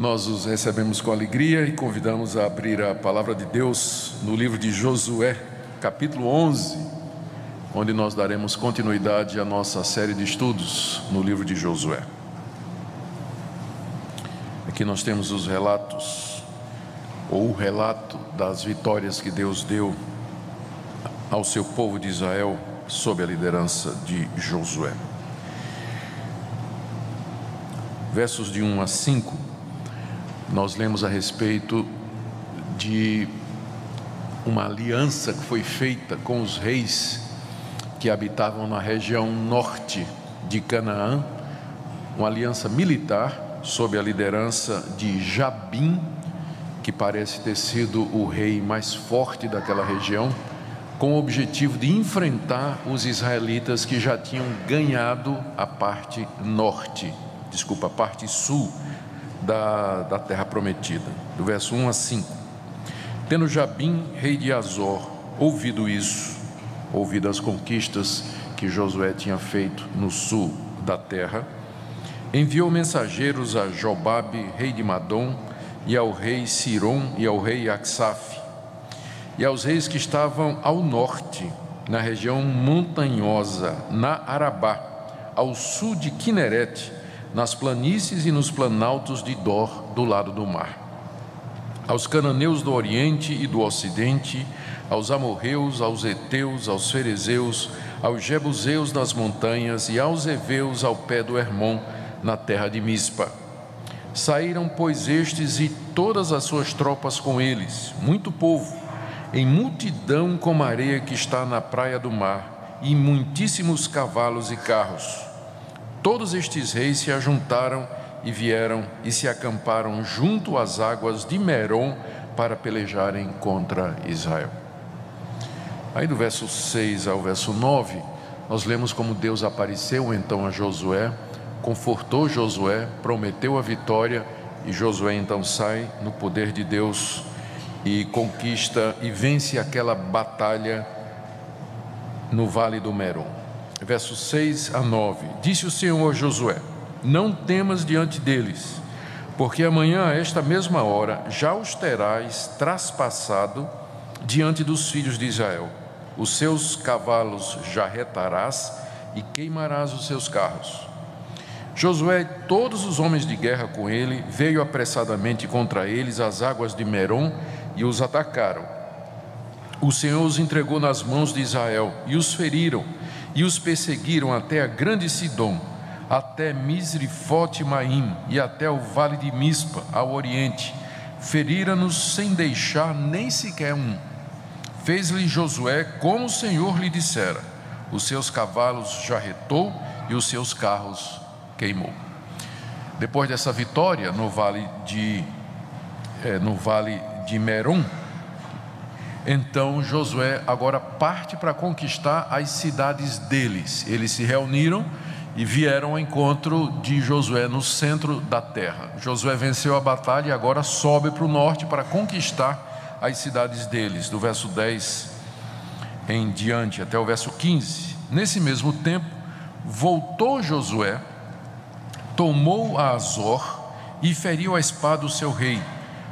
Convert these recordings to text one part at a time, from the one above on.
Nós os recebemos com alegria e convidamos a abrir a palavra de Deus no livro de Josué, capítulo 11, onde nós daremos continuidade à nossa série de estudos no livro de Josué. Aqui nós temos os relatos, ou o relato das vitórias que Deus deu ao seu povo de Israel sob a liderança de Josué. Versos de 1 a 5, nós lemos a respeito de uma aliança que foi feita com os reis que habitavam na região norte de Canaã, uma aliança militar sob a liderança de Jabim, que parece ter sido o rei mais forte daquela região, com o objetivo de enfrentar os israelitas que já tinham ganhado a parte sul da terra prometida. Do verso 1 a 5. Tendo Jabim, rei de Azor, ouvido as conquistas que Josué tinha feito no sul da terra, enviou mensageiros a Jobabe, rei de Madom, e ao rei Siron e ao rei Aksaf, e aos reis que estavam ao norte, na região montanhosa, na Arabá, ao sul de Quinerete, nas planícies e nos planaltos de Dor, do lado do mar, aos cananeus do oriente e do ocidente, aos amorreus, aos heteus, aos ferezeus, aos jebuseus nas montanhas e aos heveus ao pé do Hermon, na terra de Mispa. Saíram, pois, estes e todas as suas tropas com eles, muito povo, em multidão como a areia que está na praia do mar, e muitíssimos cavalos e carros. Todos estes reis se ajuntaram e vieram e se acamparam junto às águas de Merom para pelejarem contra Israel. Aí do verso 6 ao verso 9, nós lemos como Deus apareceu então a Josué, confortou Josué, prometeu a vitória, e Josué então sai no poder de Deus e conquista e vence aquela batalha no vale do Merom. Versos 6 a 9. Disse o Senhor a Josué: não temas diante deles, porque amanhã a esta mesma hora já os terás traspassado diante dos filhos de Israel. Os seus cavalos jarretarás e queimarás os seus carros. Josué e todos os homens de guerra com ele veio apressadamente contra eles às águas de Merom e os atacaram. O Senhor os entregou nas mãos de Israel e os feriram e os perseguiram até a grande Sidom, até Misrifote-Maim e até o vale de Mispa, ao oriente. Feriram-nos sem deixar nem sequer um. Fez-lhe Josué como o Senhor lhe dissera. Os seus cavalos jarretou e os seus carros queimou. Depois dessa vitória no vale de Merom, então Josué agora parte para conquistar as cidades deles. Eles se reuniram e vieram ao encontro de Josué no centro da terra. Josué venceu a batalha e agora sobe para o norte para conquistar as cidades deles, do verso 10 em diante até o verso 15. Nesse mesmo tempo, voltou Josué, tomou a Azor e feriu a espada o seu rei,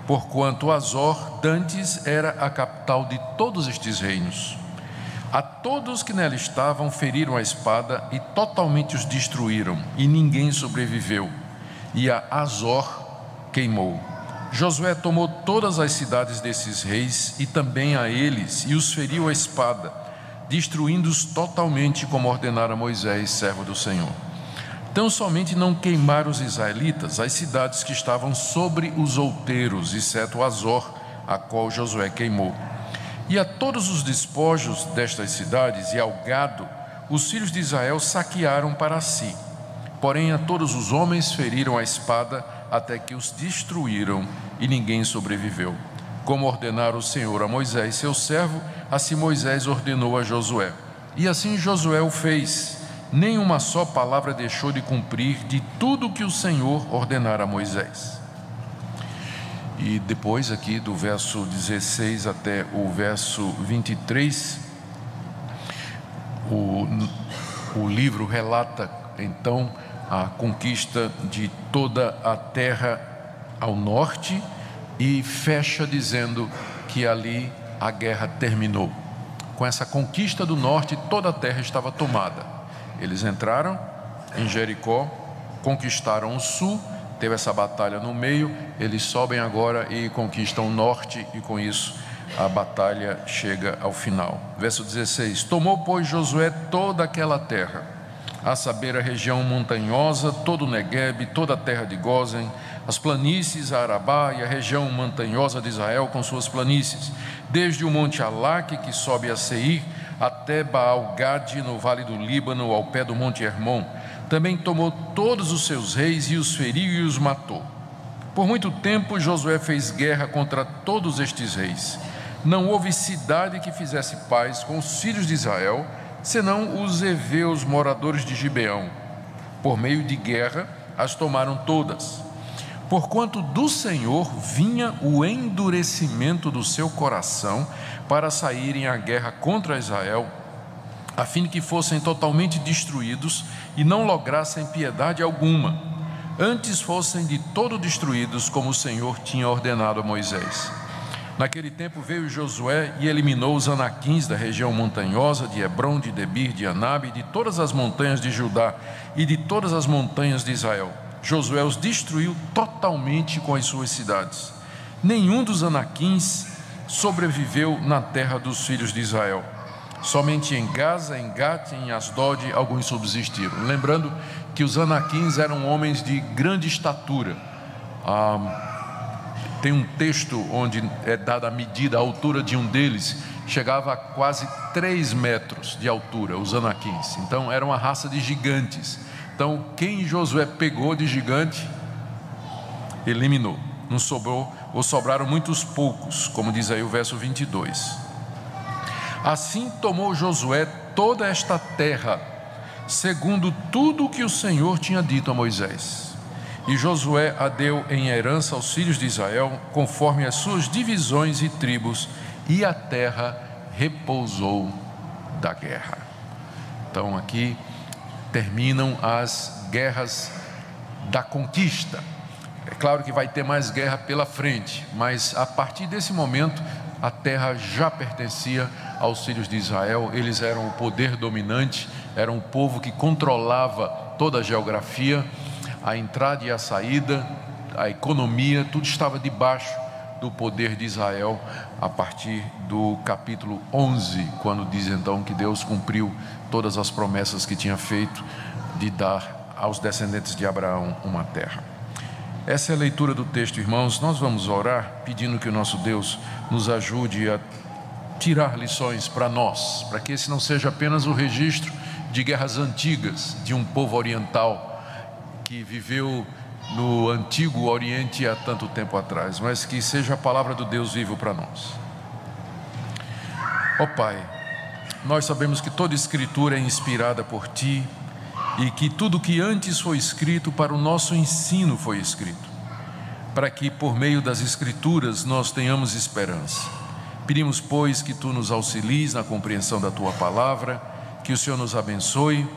porquanto Azor dantes era a capital de todos estes reinos. A todos que nela estavam feriram a espada e totalmente os destruíram, e ninguém sobreviveu, e a Azor queimou. Josué tomou todas as cidades desses reis e também a eles, e os feriu a espada, destruindo-os totalmente, como ordenara Moisés, servo do Senhor. Tão somente não queimaram os israelitas as cidades que estavam sobre os outeiros, exceto Azor, a qual Josué queimou. E a todos os despojos destas cidades e ao gado, os filhos de Israel saquearam para si. Porém, a todos os homens feriram a espada, até que os destruíram, e ninguém sobreviveu. Como ordenara o Senhor a Moisés, seu servo, assim Moisés ordenou a Josué. E assim Josué o fez. Nem uma só palavra deixou de cumprir de tudo que o Senhor ordenara a Moisés. E depois aqui do verso 16 até o verso 23, o livro relata então a conquista de toda a terra ao norte e fecha dizendo que ali a guerra terminou. Com essa conquista do norte, toda a terra estava tomada. Eles entraram em Jericó, conquistaram o sul, teve essa batalha no meio, eles sobem agora e conquistam o norte, e com isso a batalha chega ao final. Verso 16: tomou, pois, Josué toda aquela terra, a saber, a região montanhosa, todo o Neguebe, toda a terra de Gósen, as planícies, a Arabá e a região montanhosa de Israel com suas planícies, desde o monte Alaque, que sobe a Seir, até Baal-Gade, no vale do Líbano, ao pé do monte Hermon. Também tomou todos os seus reis e os feriu e os matou. Por muito tempo Josué fez guerra contra todos estes reis. Não houve cidade que fizesse paz com os filhos de Israel, senão os heveus, moradores de Gibeão. Por meio de guerra as tomaram todas. Porquanto do Senhor vinha o endurecimento do seu coração para saírem à guerra contra Israel, a fim de que fossem totalmente destruídos e não lograssem piedade alguma, antes fossem de todo destruídos, como o Senhor tinha ordenado a Moisés. Naquele tempo veio Josué e eliminou os anaquins da região montanhosa de Hebrom, de Debir, de Anabe, de todas as montanhas de Judá e de todas as montanhas de Israel. Josué os destruiu totalmente com as suas cidades. Nenhum dos anaquins sobreviveu na terra dos filhos de Israel. Somente em Gaza, em Gate e em Asdod alguns subsistiram. Lembrando que os anaquins eram homens de grande estatura. Tem um texto onde é dada a medida, a altura de um deles chegava a quase 3 metros de altura, os anaquins. Então era uma raça de gigantes. Então quem Josué pegou de gigante, eliminou. Não sobrou, ou sobraram muitos poucos, como diz aí o verso 22. Assim tomou Josué toda esta terra, segundo tudo o que o Senhor tinha dito a Moisés. E Josué a deu em herança aos filhos de Israel, conforme as suas divisões e tribos, e a terra repousou da guerra. Então aqui terminam as guerras da conquista. É claro que vai ter mais guerra pela frente, mas a partir desse momento a terra já pertencia aos filhos de Israel. Eles eram o poder dominante, eram o povo que controlava toda a geografia, a entrada e a saída, a economia, tudo estava debaixo do poder de Israel, a partir do capítulo 11, quando diz então que Deus cumpriu todas as promessas que tinha feito de dar aos descendentes de Abraão uma terra. Essa é a leitura do texto, irmãos. Nós vamos orar pedindo que o nosso Deus nos ajude a tirar lições para nós, para que esse não seja apenas o registro de guerras antigas de um povo oriental que viveu no antigo Oriente há tanto tempo atrás, mas que seja a palavra do Deus vivo para nós. Ó Pai, nós sabemos que toda escritura é inspirada por Ti e que tudo que antes foi escrito para o nosso ensino foi escrito, para que por meio das escrituras nós tenhamos esperança. Pedimos, pois, que Tu nos auxilies na compreensão da Tua palavra, que o Senhor nos abençoe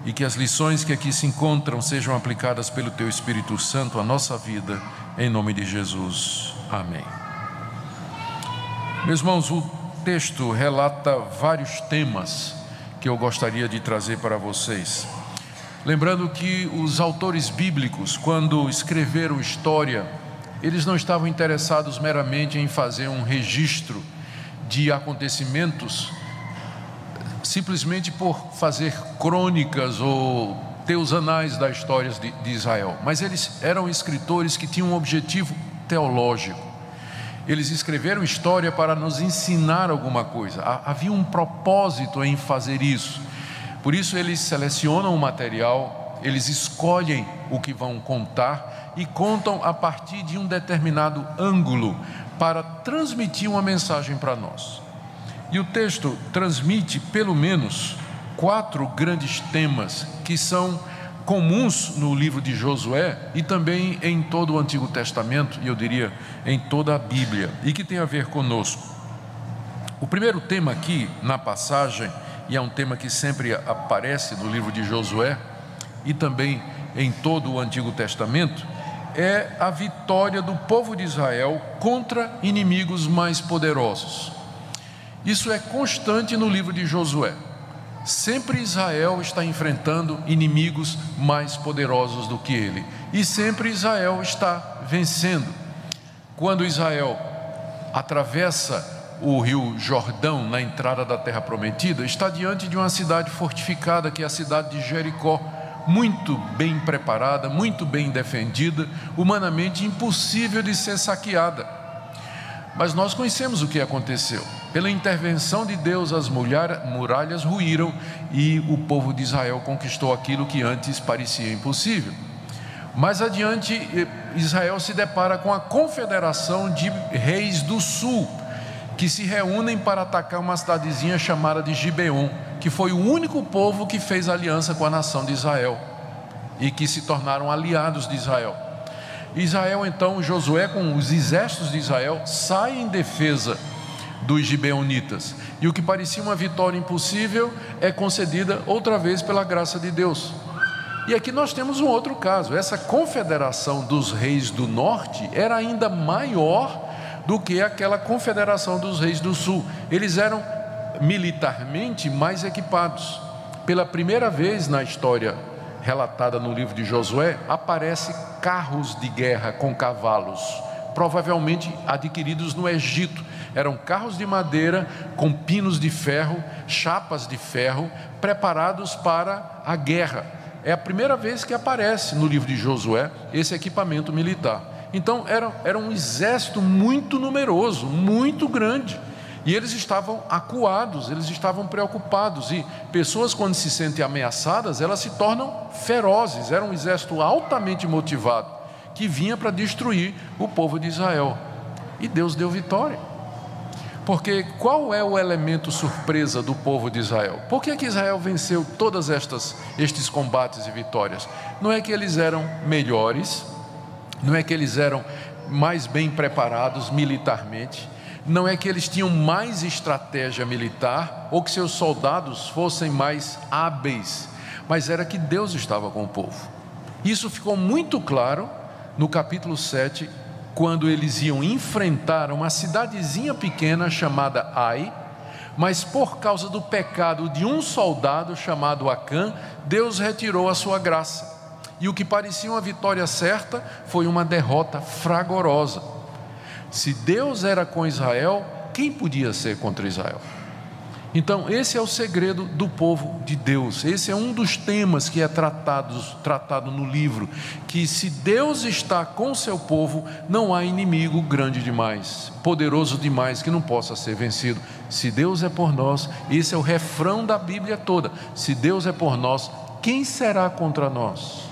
e que as lições que aqui se encontram sejam aplicadas pelo Teu Espírito Santo à nossa vida, em nome de Jesus. Amém. Meus irmãos, o texto relata vários temas que eu gostaria de trazer para vocês. Lembrando que os autores bíblicos, quando escreveram história, eles não estavam interessados meramente em fazer um registro de acontecimentos, simplesmente por fazer crônicas ou ter os anais das histórias de Israel, mas eles eram escritores que tinham um objetivo teológico. Eles escreveram história para nos ensinar alguma coisa, havia um propósito em fazer isso. Por isso eles selecionam o material, eles escolhem o que vão contar e contam a partir de um determinado ângulo para transmitir uma mensagem para nós. E o texto transmite pelo menos 4 grandes temas que são comuns no livro de Josué e também em todo o Antigo Testamento, e eu diria em toda a Bíblia, e que tem a ver conosco. O primeiro tema aqui na passagem, e é um tema que sempre aparece no livro de Josué e também em todo o Antigo Testamento, é a vitória do povo de Israel contra inimigos mais poderosos. Isso é constante no livro de Josué. Sempre Israel está enfrentando inimigos mais poderosos do que ele, e sempre Israel está vencendo. Quando Israel atravessa o rio Jordão na entrada da terra prometida, está diante de uma cidade fortificada, que é a cidade de Jericó, muito bem preparada, muito bem defendida, humanamente impossível de ser saqueada. Mas nós conhecemos o que aconteceu. Pela intervenção de Deus, as muralhas ruíram e o povo de Israel conquistou aquilo que antes parecia impossível. Mais adiante, Israel se depara com a confederação de reis do sul, que se reúnem para atacar uma cidadezinha chamada de Gibeon, que foi o único povo que fez aliança com a nação de Israel e que se tornaram aliados de Israel. Israel, então, Josué com os exércitos de Israel sai em defesa dos gibeonitas, e o que parecia uma vitória impossível é concedida outra vez pela graça de Deus. E aqui nós temos um outro caso. Essa confederação dos reis do norte era ainda maior do que aquela confederação dos reis do sul. Eles eram militarmente mais equipados. Pela primeira vez na história relatada no livro de Josué, aparece carros de guerra com cavalos, provavelmente adquiridos no Egito. Eram carros de madeira com pinos de ferro, chapas de ferro, preparados para a guerra. É a primeira vez que aparece no livro de Josué esse equipamento militar. Então era um exército muito numeroso, muito grande, e eles estavam acuados, eles estavam preocupados. E pessoas, quando se sentem ameaçadas, elas se tornam ferozes. Era um exército altamente motivado, que vinha para destruir o povo de Israel, e Deus deu vitória. Porque qual é o elemento surpresa do povo de Israel? Por que Israel venceu todas estes combates e vitórias? Não é que eles eram melhores, não é que eles eram mais bem preparados militarmente, não é que eles tinham mais estratégia militar, ou que seus soldados fossem mais hábeis, mas era que Deus estava com o povo. Isso ficou muito claro no capítulo 7, quando eles iam enfrentar uma cidadezinha pequena chamada Ai, mas por causa do pecado de um soldado chamado Acã, Deus retirou a sua graça, e o que parecia uma vitória certa foi uma derrota fragorosa. Se Deus era com Israel, quem podia ser contra Israel? Então esse é o segredo do povo de Deus. Esse é um dos temas que é tratado no livro, que se Deus está com seu povo, não há inimigo grande demais, poderoso demais, que não possa ser vencido. Se Deus é por nós, esse é o refrão da Bíblia toda. Se Deus é por nós, quem será contra nós?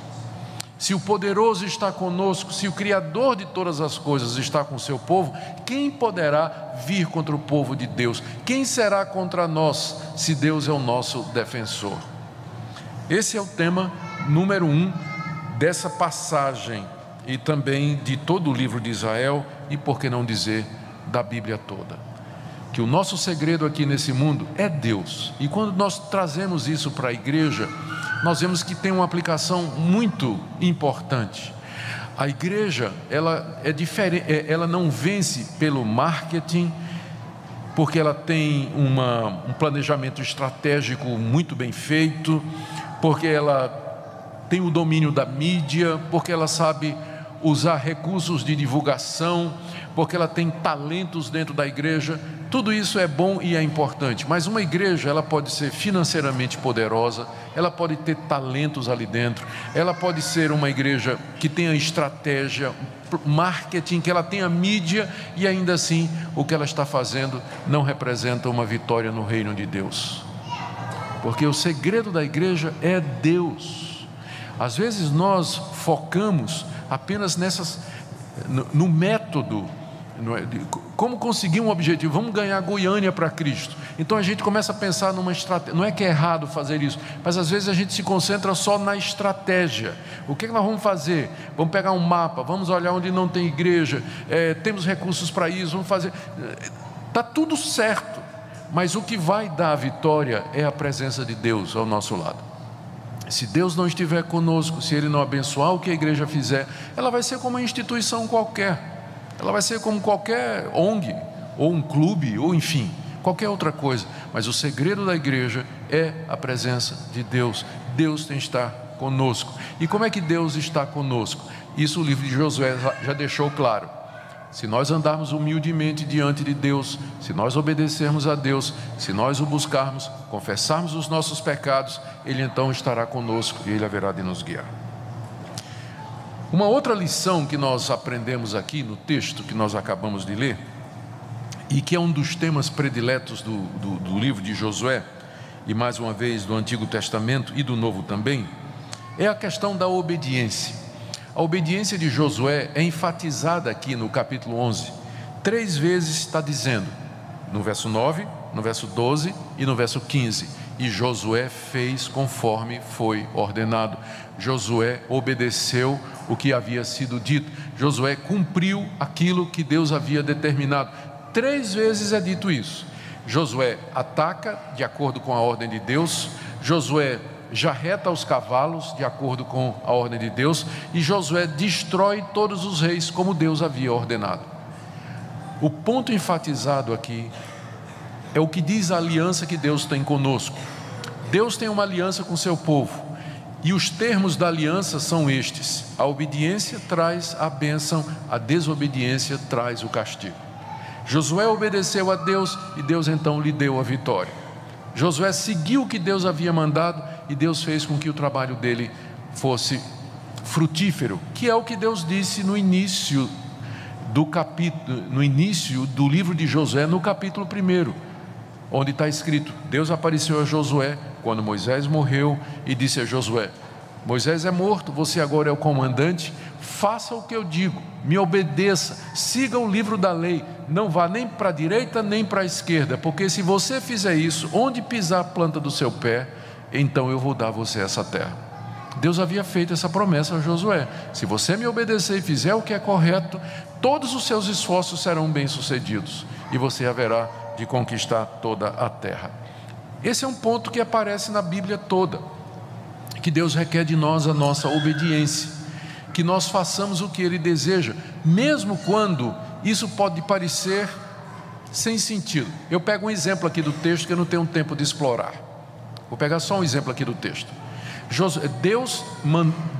Se o poderoso está conosco, se o Criador de todas as coisas está com o seu povo, quem poderá vir contra o povo de Deus? Quem será contra nós, se Deus é o nosso defensor? Esse é o tema número 1 dessa passagem, e também de todo o livro de Israel, e por que não dizer, da Bíblia toda. Que o nosso segredo aqui nesse mundo é Deus, e quando nós trazemos isso para a igreja, nós vemos que tem uma aplicação muito importante. A igreja, ela é diferente, ela não vence pelo marketing, porque ela tem um planejamento estratégico muito bem feito, porque ela tem o domínio da mídia, porque ela sabe usar recursos de divulgação, porque ela tem talentos dentro da igreja. Tudo isso é bom e é importante, mas uma igreja, ela pode ser financeiramente poderosa, ela pode ter talentos ali dentro, ela pode ser uma igreja que tenha estratégia, marketing, que ela tenha mídia, e ainda assim o que ela está fazendo não representa uma vitória no reino de Deus, porque o segredo da igreja é Deus. Às vezes nós focamos apenas no método, como conseguir um objetivo, vamos ganhar Goiânia para Cristo. Então a gente começa a pensar numa estratégia. Não é que é errado fazer isso, mas às vezes a gente se concentra só na estratégia. O que nós vamos fazer? Vamos pegar um mapa, vamos olhar onde não tem igreja, temos recursos para isso, vamos fazer. Está tudo certo, mas o que vai dar a vitória é a presença de Deus ao nosso lado. Se Deus não estiver conosco, se Ele não abençoar o que a igreja fizer, ela vai ser como uma instituição qualquer, ela vai ser como qualquer ONG, ou um clube, ou enfim, qualquer outra coisa. Mas o segredo da igreja é a presença de Deus. Deus tem que estar conosco. E como é que Deus está conosco? Isso o livro de Josué já deixou claro. Se nós andarmos humildemente diante de Deus, se nós obedecermos a Deus, se nós o buscarmos, confessarmos os nossos pecados, Ele então estará conosco e Ele haverá de nos guiar. Uma outra lição que nós aprendemos aqui no texto que nós acabamos de ler, e que é um dos temas prediletos do livro de Josué, e mais uma vez do Antigo Testamento e do Novo também, é a questão da obediência. A obediência de Josué é enfatizada aqui no capítulo 11. 3 vezes está dizendo, no verso 9, no verso 12 e no verso 15: e Josué fez conforme foi ordenado. Josué obedeceu o que havia sido dito. Josué cumpriu aquilo que Deus havia determinado. 3 vezes é dito isso. Josué ataca de acordo com a ordem de Deus. Josué jarreta os cavalos de acordo com a ordem de Deus, e Josué destrói todos os reis como Deus havia ordenado. O ponto enfatizado aqui é o que diz a aliança que Deus tem conosco. Deus tem uma aliança com seu povo, e os termos da aliança são estes: a obediência traz a bênção, a desobediência traz o castigo. Josué obedeceu a Deus e Deus então lhe deu a vitória. Josué seguiu o que Deus havia mandado e Deus fez com que o trabalho dele fosse frutífero, que é o que Deus disse no início do capítulo, no início do livro de Josué, no capítulo 1, onde está escrito: Deus apareceu a Josué quando Moisés morreu e disse a Josué: Moisés é morto, você agora é o comandante, faça o que eu digo, me obedeça, siga o livro da lei, não vá nem para a direita nem para a esquerda, porque se você fizer isso, onde pisar a planta do seu pé, então eu vou dar a você essa terra. Deus havia feito essa promessa a Josué: se você me obedecer e fizer o que é correto, todos os seus esforços serão bem-sucedidos e você haverá de conquistar toda a terra. Esse é um ponto que aparece na Bíblia toda, que Deus requer de nós a nossa obediência, que nós façamos o que Ele deseja, mesmo quando isso pode parecer sem sentido. Eu pego um exemplo aqui do texto que eu não tenho tempo de explorar. Vou pegar só um exemplo aqui do texto. Deus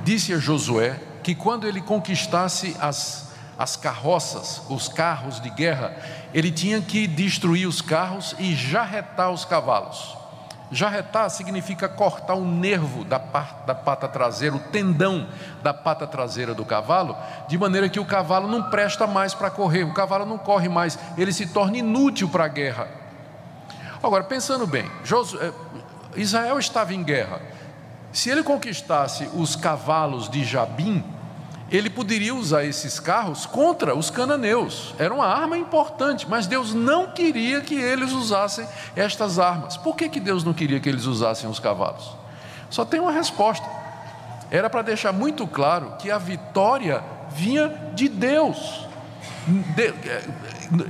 disse a Josué que quando ele conquistasse as carroças, os carros de guerra, ele tinha que destruir os carros e jarretar os cavalos. Jarretar significa cortar o nervo da pata traseira, o tendão da pata traseira do cavalo, de maneira que o cavalo não presta mais para correr, o cavalo não corre mais, ele se torna inútil para a guerra. Agora, pensando bem, Israel estava em guerra. Se ele conquistasse os cavalos de Jabim, ele poderia usar esses carros contra os cananeus. Era uma arma importante, mas Deus não queria que eles usassem estas armas. Por que Deus não queria que eles usassem os cavalos? Só tem uma resposta. Era para deixar muito claro que a vitória vinha de Deus.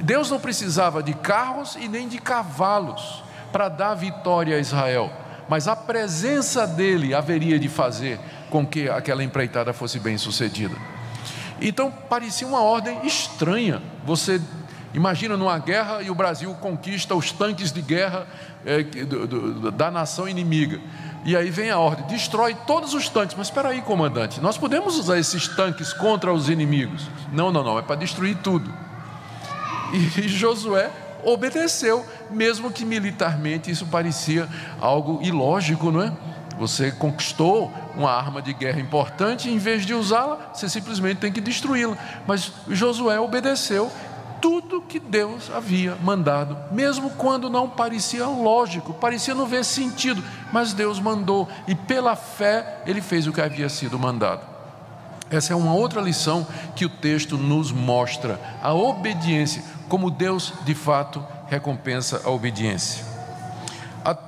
Deus não precisava de carros e nem de cavalos para dar vitória a Israel, mas a presença dele haveria de fazer com que aquela empreitada fosse bem sucedida. Então parecia uma ordem estranha. Você imagina numa guerra e o Brasil conquista os tanques de guerra da nação inimiga, e aí vem a ordem: destrói todos os tanques. Mas espera aí, comandante, nós podemos usar esses tanques contra os inimigos? Não, é para destruir tudo. E Josué obedeceu, mesmo que militarmente isso parecia algo ilógico, não é? Você conquistou uma arma de guerra importante, e em vez de usá-la, você simplesmente tem que destruí-la. Mas Josué obedeceu tudo que Deus havia mandado, mesmo quando não parecia lógico, parecia não ver sentido, mas Deus mandou, e pela fé ele fez o que havia sido mandado. Essa é uma outra lição que o texto nos mostra: a obediência, como Deus de fato recompensa a obediência.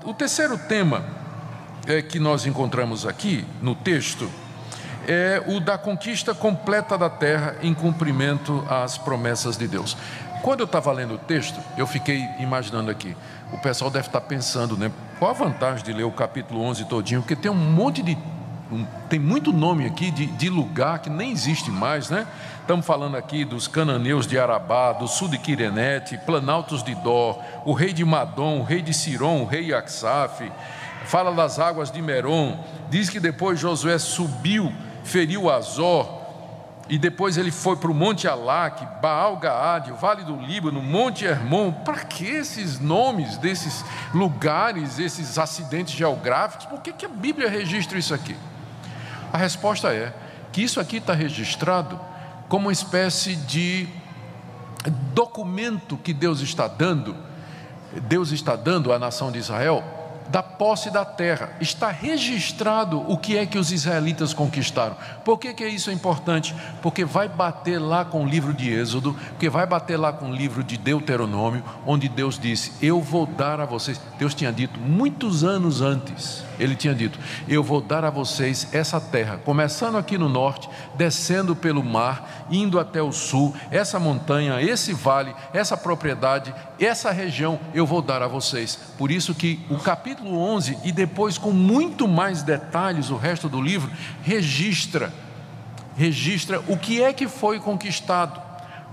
O terceiro tema que nós encontramos aqui no texto é o da conquista completa da terra em cumprimento às promessas de Deus. Quando eu estava lendo o texto, eu fiquei imaginando aqui: o pessoal deve estar pensando, né? Qual a vantagem de ler o capítulo 11 todinho? Porque tem um monte de... tem muito nome aqui de lugar que nem existe mais, né? Estamos falando aqui dos cananeus de Arabá, do sul de Quirenete, planaltos de Dor, o rei de Madom, o rei de Siron, o rei Aksaf. Fala das águas de Merom. Diz que depois Josué subiu, feriu Azor, e depois ele foi para o Monte Alaque, Baal-Gaade, o Vale do Líbano, Monte Hermon. Para que esses nomes desses lugares, esses acidentes geográficos? Por que a Bíblia registra isso aqui? A resposta é que isso aqui está registrado como uma espécie de documento que Deus está dando à nação de Israel, da posse da terra. Está registrado o que é que os israelitas conquistaram. Por que isso é importante? Porque vai bater lá com o livro de Êxodo, porque vai bater lá com o livro de Deuteronômio, onde Deus disse: eu vou dar a vocês. Deus tinha dito muitos anos antes, Ele tinha dito: eu vou dar a vocês essa terra, começando aqui no norte, descendo pelo mar, indo até o sul, essa montanha, esse vale, essa propriedade, essa região, eu vou dar a vocês. Por isso que o capítulo 11, e depois com muito mais detalhes o resto do livro, registra o que é que foi conquistado,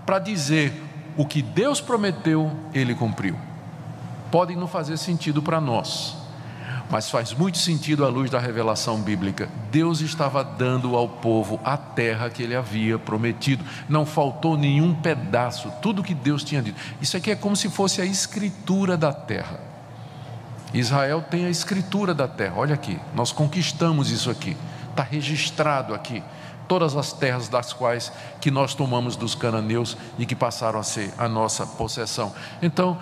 para dizer: o que Deus prometeu, Ele cumpriu. Pode não fazer sentido para nós, mas faz muito sentido à luz da revelação bíblica. Deus estava dando ao povo a terra que Ele havia prometido. Não faltou nenhum pedaço, tudo que Deus tinha dito. Isso aqui é como se fosse a escritura da terra. Israel tem a escritura da terra. Olha aqui, nós conquistamos isso aqui, está registrado aqui. Todas as terras das quais que nós tomamos dos cananeus e que passaram a ser a nossa possessão. Então,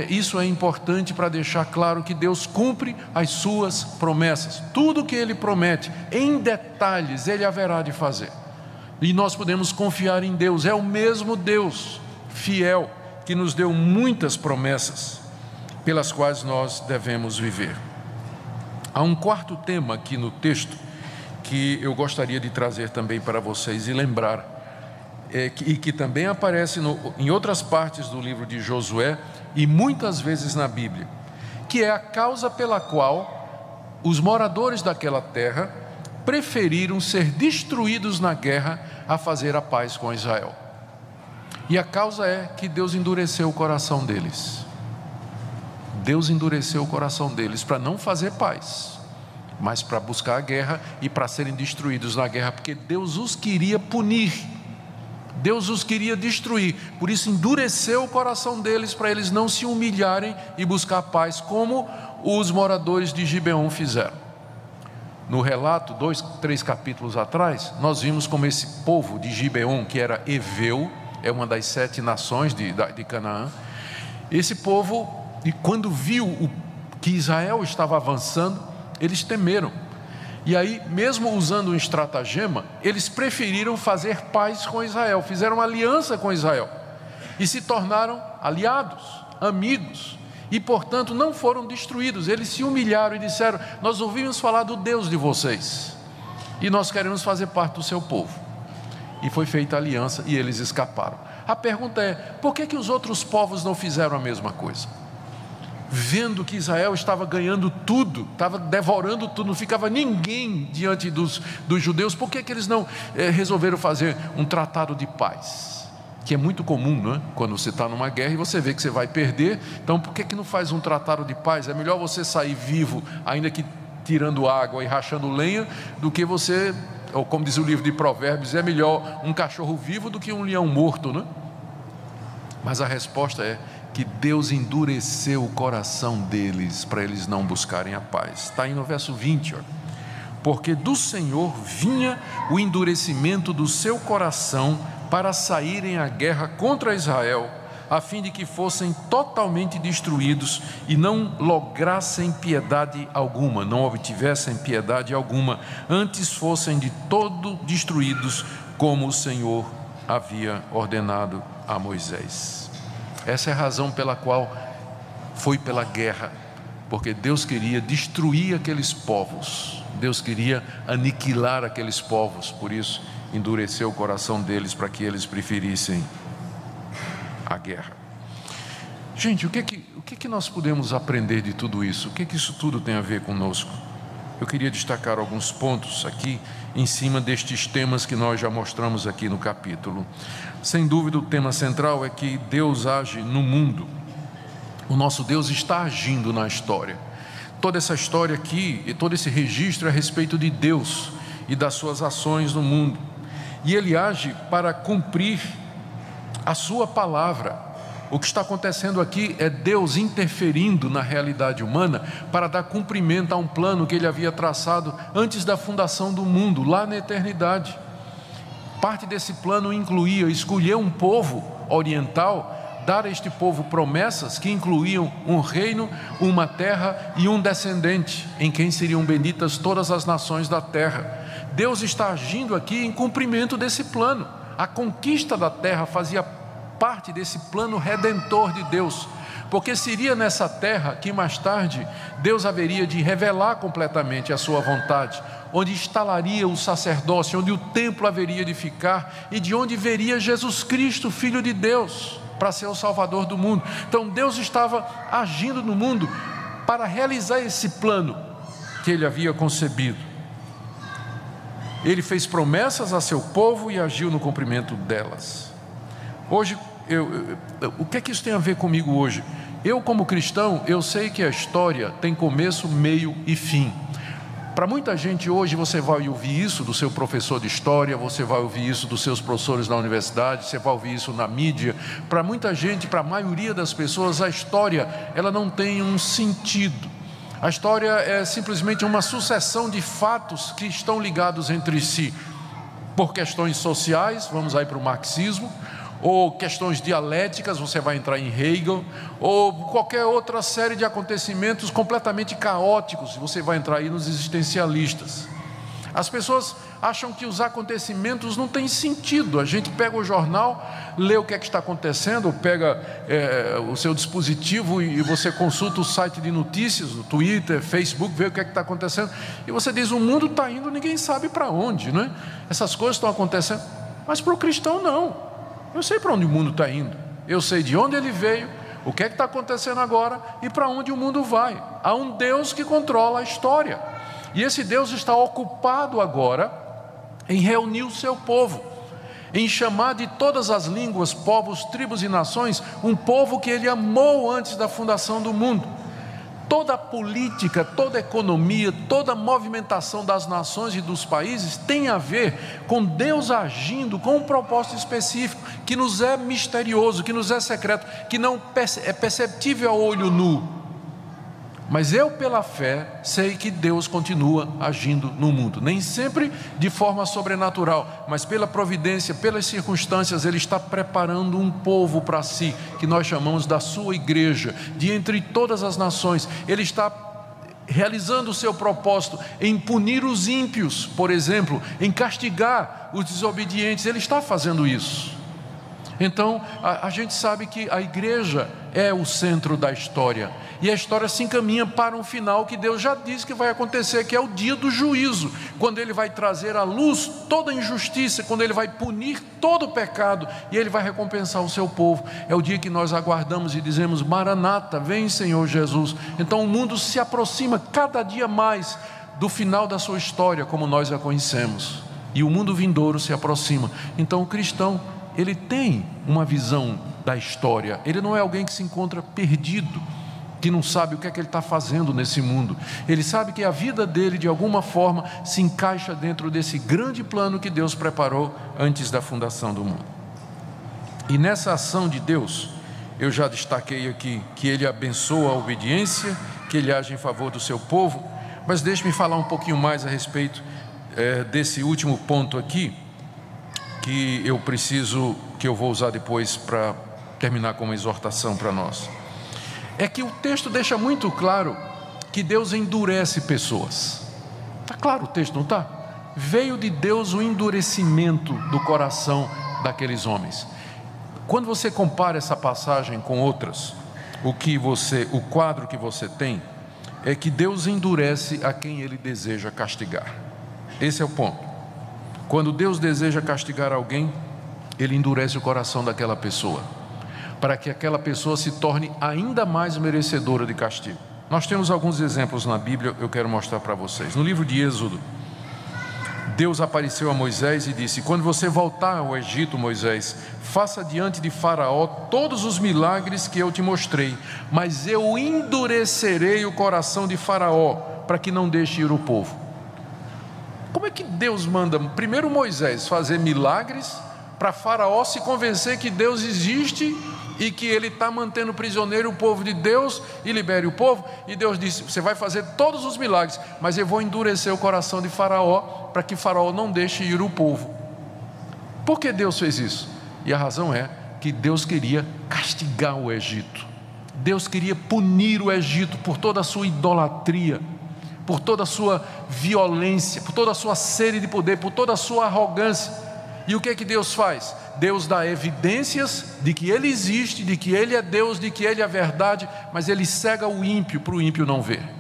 isso é importante para deixar claro que Deus cumpre as suas promessas. Tudo que Ele promete, em detalhes, Ele haverá de fazer. E nós podemos confiar em Deus. É o mesmo Deus fiel que nos deu muitas promessas pelas quais nós devemos viver. Há um quarto tema aqui no texto que eu gostaria de trazer também para vocês e lembrar, e que também aparece em outras partes do livro de Josué e muitas vezes na Bíblia, que é a causa pela qual os moradores daquela terra preferiram ser destruídos na guerra a fazer a paz com Israel. E a causa é que Deus endureceu o coração deles. Deus endureceu o coração deles para não fazer paz, mas para buscar a guerra e para serem destruídos na guerra, porque Deus os queria punir, Deus os queria destruir. Por isso endureceu o coração deles, para eles não se humilharem e buscar paz, como os moradores de Gibeon fizeram. No relato, 2, 3 capítulos atrás, nós vimos como esse povo de Gibeon, que era Eveu, é uma das 7 nações de Canaã. Esse povo, e quando viu que Israel estava avançando, eles temeram. E aí, mesmo usando um estratagema, eles preferiram fazer paz com Israel, fizeram aliança com Israel e se tornaram aliados, amigos, e portanto não foram destruídos. Eles se humilharam e disseram: nós ouvimos falar do Deus de vocês e nós queremos fazer parte do seu povo. E foi feita a aliança e eles escaparam. A pergunta é: por que os outros povos não fizeram a mesma coisa? Vendo que Israel estava ganhando tudo, estava devorando tudo, não ficava ninguém diante dos judeus, por que eles não resolveram fazer um tratado de paz? Que é muito comum, não é? Quando você está numa guerra e você vê que você vai perder, então por que não faz um tratado de paz? É melhor você sair vivo, ainda que tirando água e rachando lenha, do que você, ou como diz o livro de Provérbios, é melhor um cachorro vivo do que um leão morto, não é? Mas a resposta é que Deus endureceu o coração deles para eles não buscarem a paz. Está aí no verso 20, ó. Porque do Senhor vinha o endurecimento do seu coração para saírem à guerra contra Israel, a fim de que fossem totalmente destruídos e não lograssem piedade alguma, não obtivessem piedade alguma, antes fossem de todo destruídos, como o Senhor havia ordenado a Moisés. Essa é a razão pela qual foi pela guerra, porque Deus queria destruir aqueles povos, Deus queria aniquilar aqueles povos, por isso endureceu o coração deles para que eles preferissem a guerra. Gente, o que nós podemos aprender de tudo isso? O que isso tudo tem a ver conosco? Eu queria destacar alguns pontos aqui em cima destes temas que nós já mostramos aqui no capítulo. Sem dúvida, o tema central é que Deus age no mundo. O nosso Deus está agindo na história. Toda essa história aqui e todo esse registro é a respeito de Deus e das suas ações no mundo. E Ele age para cumprir a sua palavra. O que está acontecendo aqui é Deus interferindo na realidade humana para dar cumprimento a um plano que Ele havia traçado antes da fundação do mundo, lá na eternidade. Parte desse plano incluía escolher um povo oriental, dar a este povo promessas que incluíam um reino, uma terra e um descendente, em quem seriam benditas todas as nações da terra. Deus está agindo aqui em cumprimento desse plano. A conquista da terra fazia parte desse plano redentor de Deus, porque seria nessa terra que mais tarde Deus haveria de revelar completamente a sua vontade, onde instalaria o sacerdócio, onde o templo haveria de ficar e de onde veria Jesus Cristo, Filho de Deus, para ser o Salvador do mundo. Então Deus estava agindo no mundo para realizar esse plano que Ele havia concebido. Ele fez promessas a seu povo e agiu no cumprimento delas. Hoje, o que é que isso tem a ver comigo hoje? Eu, como cristão, eu sei que a história tem começo, meio e fim. Para muita gente hoje, você vai ouvir isso do seu professor de história, você vai ouvir isso dos seus professores na universidade, você vai ouvir isso na mídia. Para muita gente, para a maioria das pessoas, a história, ela não tem um sentido. A história é simplesmente uma sucessão de fatos que estão ligados entre si, por questões sociais, vamos aí para o marxismo, ou questões dialéticas, você vai entrar em Hegel, ou qualquer outra série de acontecimentos completamente caóticos, você vai entrar aí nos existencialistas. As pessoas acham que os acontecimentos não têm sentido. A gente pega o jornal, lê o que é que está acontecendo, ou pega o seu dispositivo e você consulta o site de notícias, o Twitter, Facebook, vê o que é que está acontecendo, e você diz, o mundo está indo, ninguém sabe para onde, não é? Essas coisas estão acontecendo, mas para o cristão não. Eu sei para onde o mundo está indo, eu sei de onde ele veio, o que é que está acontecendo agora e para onde o mundo vai. Há um Deus que controla a história, e esse Deus está ocupado agora em reunir o seu povo, em chamar de todas as línguas, povos, tribos e nações, um povo que Ele amou antes da fundação do mundo. Toda a política, toda a economia, toda a movimentação das nações e dos países tem a ver com Deus agindo com um propósito específico, que nos é misterioso, que nos é secreto, que não é perceptível ao olho nu. Mas eu, pela fé, sei que Deus continua agindo no mundo, nem sempre de forma sobrenatural, mas pela providência, pelas circunstâncias, Ele está preparando um povo para si, que nós chamamos da sua igreja, de entre todas as nações. Ele está realizando o seu propósito em punir os ímpios, por exemplo, em castigar os desobedientes. Ele está fazendo isso. Então, a gente sabe que a igreja é o centro da história, e a história se encaminha para um final que Deus já disse que vai acontecer, que é o dia do juízo, quando Ele vai trazer à luz toda a injustiça, quando Ele vai punir todo o pecado, e Ele vai recompensar o seu povo. É o dia que nós aguardamos e dizemos, Maranata, vem Senhor Jesus. Então o mundo se aproxima cada dia mais do final da sua história, como nós a conhecemos, e o mundo vindouro se aproxima. Então o cristão, ele tem uma visão da história, ele não é alguém que se encontra perdido, que não sabe o que é que ele está fazendo nesse mundo. Ele sabe que a vida dele, de alguma forma, se encaixa dentro desse grande plano que Deus preparou antes da fundação do mundo. E nessa ação de Deus, eu já destaquei aqui que Ele abençoa a obediência, que Ele age em favor do seu povo, mas deixe-me falar um pouquinho mais a respeito desse último ponto aqui, que eu vou usar depois para terminar com uma exortação para nós. É que o texto deixa muito claro que Deus endurece pessoas. Está claro o texto, não está? Veio de Deus o endurecimento do coração daqueles homens. Quando você compara essa passagem com outras, o quadro que você tem é que Deus endurece a quem Ele deseja castigar. Esse é o ponto. Quando Deus deseja castigar alguém, Ele endurece o coração daquela pessoa. para que aquela pessoa se torne ainda mais merecedora de castigo. Nós temos alguns exemplos na Bíblia, eu quero mostrar para vocês. No livro de Êxodo, Deus apareceu a Moisés e disse: quando você voltar ao Egito, Moisés, faça diante de Faraó todos os milagres que eu te mostrei, mas eu endurecerei o coração de Faraó, para que não deixe ir o povo. Como é que Deus manda primeiro Moisés fazer milagres, para Faraó se convencer que Deus existe e que ele está mantendo prisioneiro o povo de Deus e libere o povo? E Deus disse: você vai fazer todos os milagres, mas eu vou endurecer o coração de Faraó, para que Faraó não deixe ir o povo. Por que Deus fez isso? E a razão é que Deus queria castigar o Egito. Deus queria punir o Egito por toda a sua idolatria, por toda a sua violência, por toda a sua sede de poder, por toda a sua arrogância. E o que é que Deus faz? Deus dá evidências de que Ele existe, de que Ele é Deus, de que Ele é a verdade, mas Ele cega o ímpio para o ímpio não ver.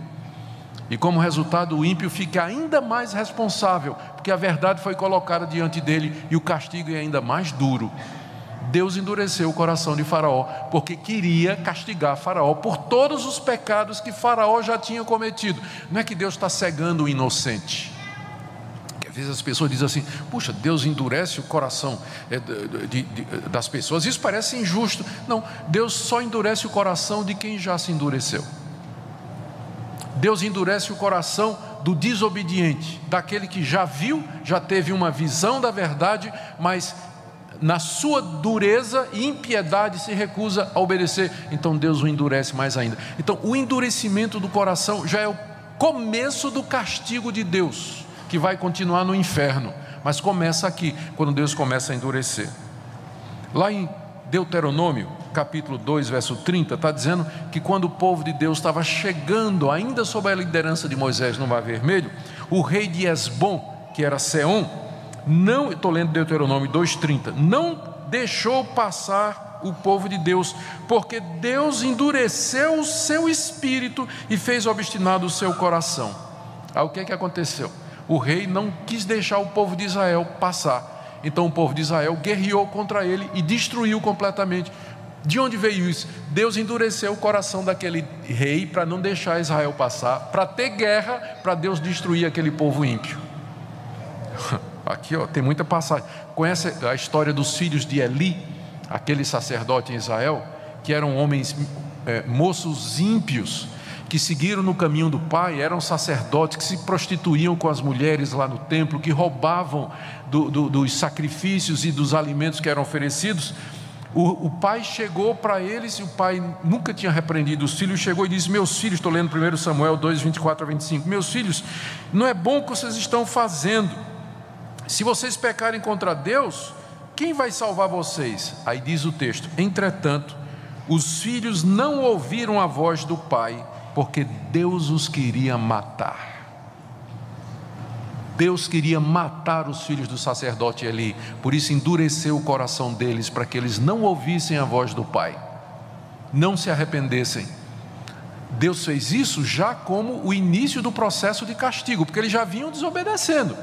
E como resultado, o ímpio fica ainda mais responsável, porque a verdade foi colocada diante dele e o castigo é ainda mais duro. Deus endureceu o coração de Faraó, porque queria castigar Faraó por todos os pecados que Faraó já tinha cometido. Não é que Deus está cegando o inocente. Às vezes as pessoas dizem assim: puxa, Deus endurece o coração das pessoas, isso parece injusto. Não, Deus só endurece o coração de quem já se endureceu. Deus endurece o coração do desobediente, daquele que já viu, já teve uma visão da verdade, mas na sua dureza e impiedade se recusa a obedecer. Então Deus o endurece mais ainda. Então o endurecimento do coração já é o começo do castigo de Deus, que vai continuar no inferno, mas começa aqui, quando Deus começa a endurecer. Lá em Deuteronômio, capítulo 2, verso 30, está dizendo que quando o povo de Deus estava chegando, ainda sob a liderança de Moisés no Mar Vermelho, o rei de Esbom, que era Seom, não, estou lendo Deuteronômio 2,30, não deixou passar o povo de Deus, porque Deus endureceu o seu espírito e fez obstinado o seu coração. Aí o que é que aconteceu? O rei não quis deixar o povo de Israel passar. Então o povo de Israel guerreou contra ele e destruiu completamente. De onde veio isso? Deus endureceu o coração daquele rei para não deixar Israel passar, para ter guerra, para Deus destruir aquele povo ímpio. Aqui tem muita passagem. Conhece a história dos filhos de Eli, aquele sacerdote em Israel, que eram homens, moços ímpios, que seguiram no caminho do pai, eram sacerdotes que se prostituíam com as mulheres lá no templo, que roubavam dos sacrifícios e dos alimentos que eram oferecidos. O pai chegou para eles, e o pai nunca tinha repreendido os filhos, chegou e disse: meus filhos, estou lendo 1 Samuel 2, 24 a 25, meus filhos, não é bom o que vocês estão fazendo. Se vocês pecarem contra Deus, quem vai salvar vocês? Aí diz o texto: entretanto, os filhos não ouviram a voz do pai, porque Deus os queria matar. Deus queria matar os filhos do sacerdote Eli, por isso endureceu o coração deles, para que eles não ouvissem a voz do pai, não se arrependessem. Deus fez isso já como o início do processo de castigo, porque eles já vinham desobedecendo,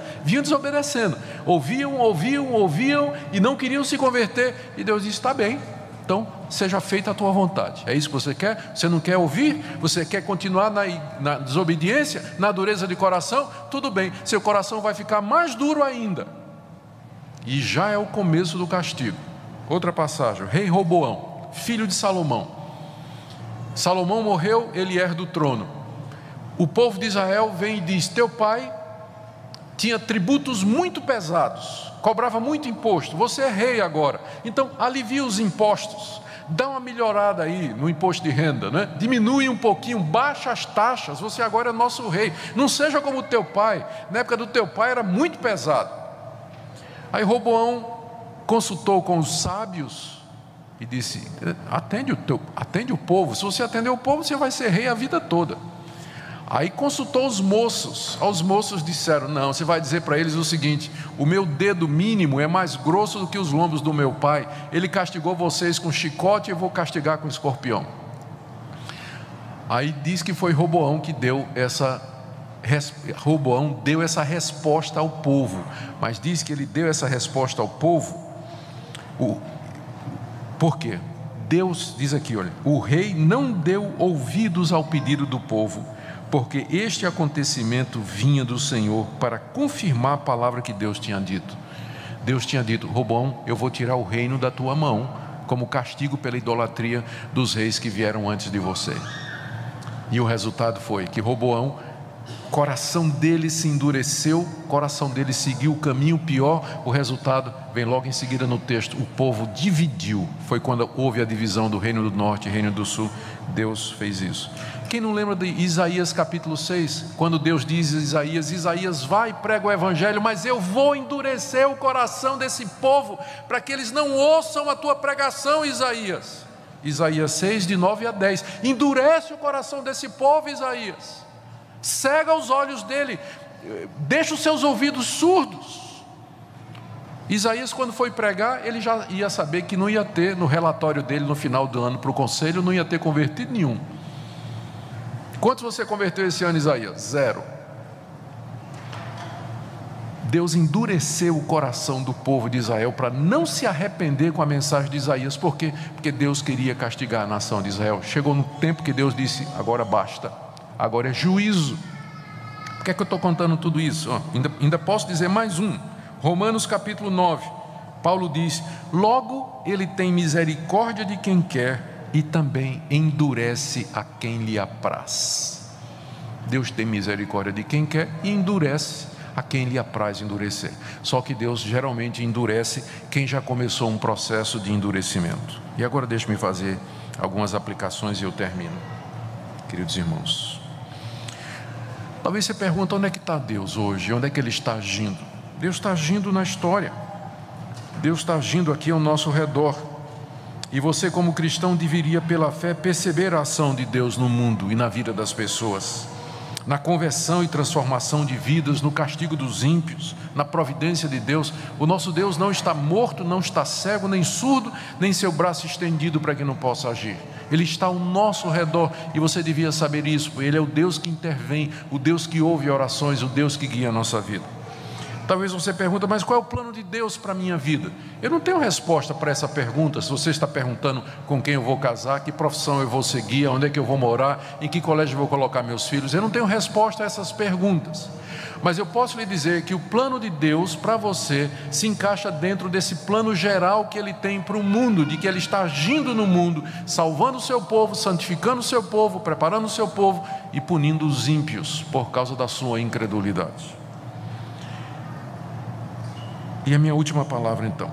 ouviam e não queriam se converter, e Deus disse: está bem, então seja feita a tua vontade. É isso que você quer? Você não quer ouvir? Você quer continuar na desobediência, na dureza de coração? Tudo bem, seu coração vai ficar mais duro ainda. E já é o começo do castigo. Outra passagem: rei Roboão, filho de Salomão. Salomão morreu, ele herda o trono. O povo de Israel vem e diz: teu pai tinha tributos muito pesados, cobrava muito imposto, você é rei agora, então alivia os impostos, dá uma melhorada aí no imposto de renda, né? Diminui um pouquinho, baixa as taxas, você agora é nosso rei, não seja como o teu pai. Na época do teu pai era muito pesado. Aí Roboão consultou com os sábios e disse: atende o povo, se você atender o povo, você vai ser rei a vida toda. Aí consultou os moços disseram: não, você vai dizer para eles o seguinte: o meu dedo mínimo é mais grosso do que os lombos do meu pai, ele castigou vocês com chicote, eu vou castigar com escorpião. Aí diz que foi Roboão que deu essa resposta ao povo, mas diz que ele deu essa resposta ao povo, por quê? Deus, diz aqui, olha, o rei não deu ouvidos ao pedido do povo, porque este acontecimento vinha do Senhor para confirmar a palavra que Deus tinha dito. Deus tinha dito: Roboão, eu vou tirar o reino da tua mão, como castigo pela idolatria dos reis que vieram antes de você. E o resultado foi que Roboão, coração dele se endureceu, coração dele seguiu o caminho pior. O resultado vem logo em seguida no texto: o povo dividiu. Foi quando houve a divisão do reino do norte e reino do sul. Deus fez isso. Quem não lembra de Isaías capítulo 6, quando Deus diz a Isaías, vai e prega o evangelho, mas eu vou endurecer o coração desse povo, para que eles não ouçam a tua pregação, Isaías. Isaías 6, de 9 a 10, endurece o coração desse povo, Isaías, cega os olhos dele, deixa os seus ouvidos surdos. Isaías, quando foi pregar, ele já ia saber que não ia ter, no relatório dele no final do ano para o conselho, não ia ter convertido nenhum. Quantos você converteu esse ano, Isaías? 0. Deus endureceu o coração do povo de Israel para não se arrepender com a mensagem de Isaías. Por quê? Porque Deus queria castigar a nação de Israel. Chegou no tempo que Deus disse: agora basta, agora é juízo. Por que é que eu estou contando tudo isso? Ainda posso dizer mais um. Romanos capítulo 9, Paulo diz: logo ele tem misericórdia de quem quer e também endurece a quem lhe apraz. Deus tem misericórdia de quem quer e endurece a quem lhe apraz endurecer. Só que Deus geralmente endurece quem já começou um processo de endurecimento. E agora deixe-me fazer algumas aplicações e eu termino. Queridos irmãos, talvez você pergunte: onde é que está Deus hoje? Onde é que Ele está agindo? Deus está agindo na história. Deus está agindo aqui ao nosso redor. E você, como cristão, deveria pela fé perceber a ação de Deus no mundo e na vida das pessoas, na conversão e transformação de vidas, no castigo dos ímpios, na providência de Deus. O nosso Deus não está morto, não está cego, nem surdo, nem seu braço estendido para que não possa agir. Ele está ao nosso redor e você devia saber isso. Ele é o Deus que intervém, o Deus que ouve orações, o Deus que guia a nossa vida. Talvez você pergunte: mas qual é o plano de Deus para a minha vida? Eu não tenho resposta para essa pergunta. Se você está perguntando com quem eu vou casar, que profissão eu vou seguir, onde é que eu vou morar, em que colégio eu vou colocar meus filhos, eu não tenho resposta a essas perguntas. Mas eu posso lhe dizer que o plano de Deus para você se encaixa dentro desse plano geral que Ele tem para o mundo, de que Ele está agindo no mundo, salvando o seu povo, santificando o seu povo, preparando o seu povo e punindo os ímpios por causa da sua incredulidade. E a minha última palavra, então.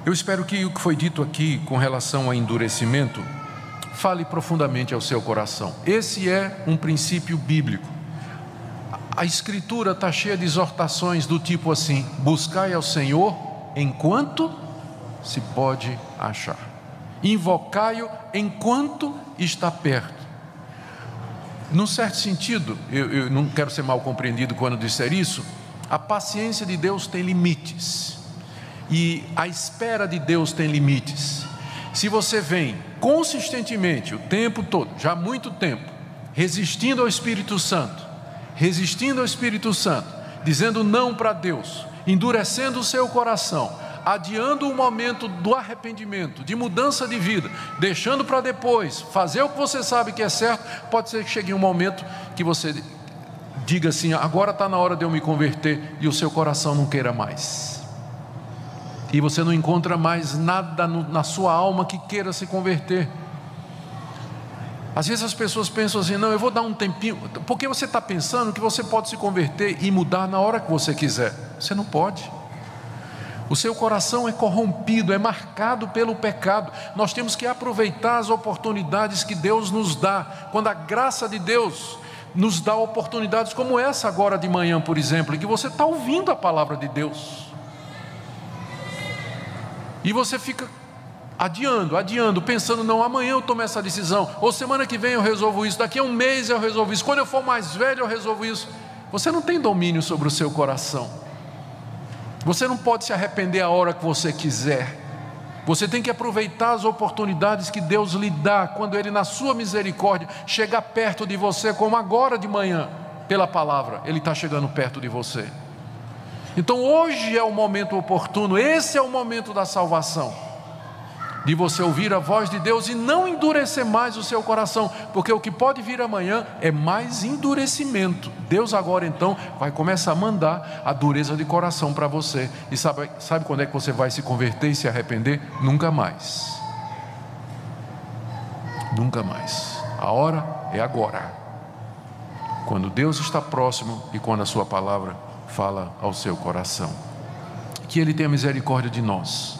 Eu espero que o que foi dito aqui com relação ao endurecimento fale profundamente ao seu coração. Esse é um princípio bíblico. A Escritura está cheia de exortações do tipo assim: buscai ao Senhor enquanto se pode achar, invocai-o enquanto está perto. Num certo sentido, eu não quero ser mal compreendido quando disser isso, a paciência de Deus tem limites e a espera de Deus tem limites. Se você vem consistentemente o tempo todo, já há muito tempo, resistindo ao Espírito Santo, dizendo não para Deus, endurecendo o seu coração, adiando o momento do arrependimento, de mudança de vida, deixando para depois fazer o que você sabe que é certo, pode ser que chegue um momento que você diga assim: agora está na hora de eu me converter, e o seu coração não queira mais, e você não encontra mais nada na sua alma que queira se converter. Às vezes as pessoas pensam assim: não, eu vou dar um tempinho, porque você está pensando que você pode se converter e mudar na hora que você quiser. Você não pode. O seu coração é corrompido, é marcado pelo pecado. Nós temos que aproveitar as oportunidades que Deus nos dá, quando a graça de Deus nos dá oportunidades como essa agora de manhã, por exemplo, em que você está ouvindo a palavra de Deus e você fica adiando, pensando: não, amanhã eu tomo essa decisão, ou semana que vem eu resolvo isso, daqui a um mês eu resolvo isso, quando eu for mais velho eu resolvo isso. Você não tem domínio sobre o seu coração. Você não pode se arrepender a hora que você quiser. Você tem que aproveitar as oportunidades que Deus lhe dá, quando Ele, na sua misericórdia, chegar perto de você, como agora de manhã, pela palavra, Ele está chegando perto de você. Então hoje é o momento oportuno, esse é o momento da salvação. de você ouvir a voz de Deus e não endurecer mais o seu coração, porque o que pode vir amanhã é mais endurecimento. Deus agora então vai começar a mandar a dureza de coração para você. E sabe quando é que você vai se converter e se arrepender? Nunca mais. Nunca mais. A hora é agora, quando Deus está próximo e quando a sua palavra fala ao seu coração. Que Ele tenha misericórdia de nós,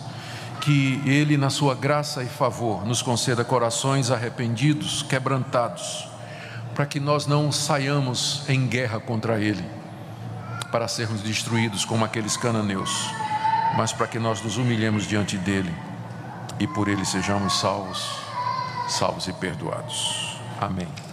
que Ele, na sua graça e favor, nos conceda corações arrependidos, quebrantados, para que nós não saiamos em guerra contra Ele, para sermos destruídos como aqueles cananeus, mas para que nós nos humilhemos diante dEle e por Ele sejamos salvos e perdoados. Amém.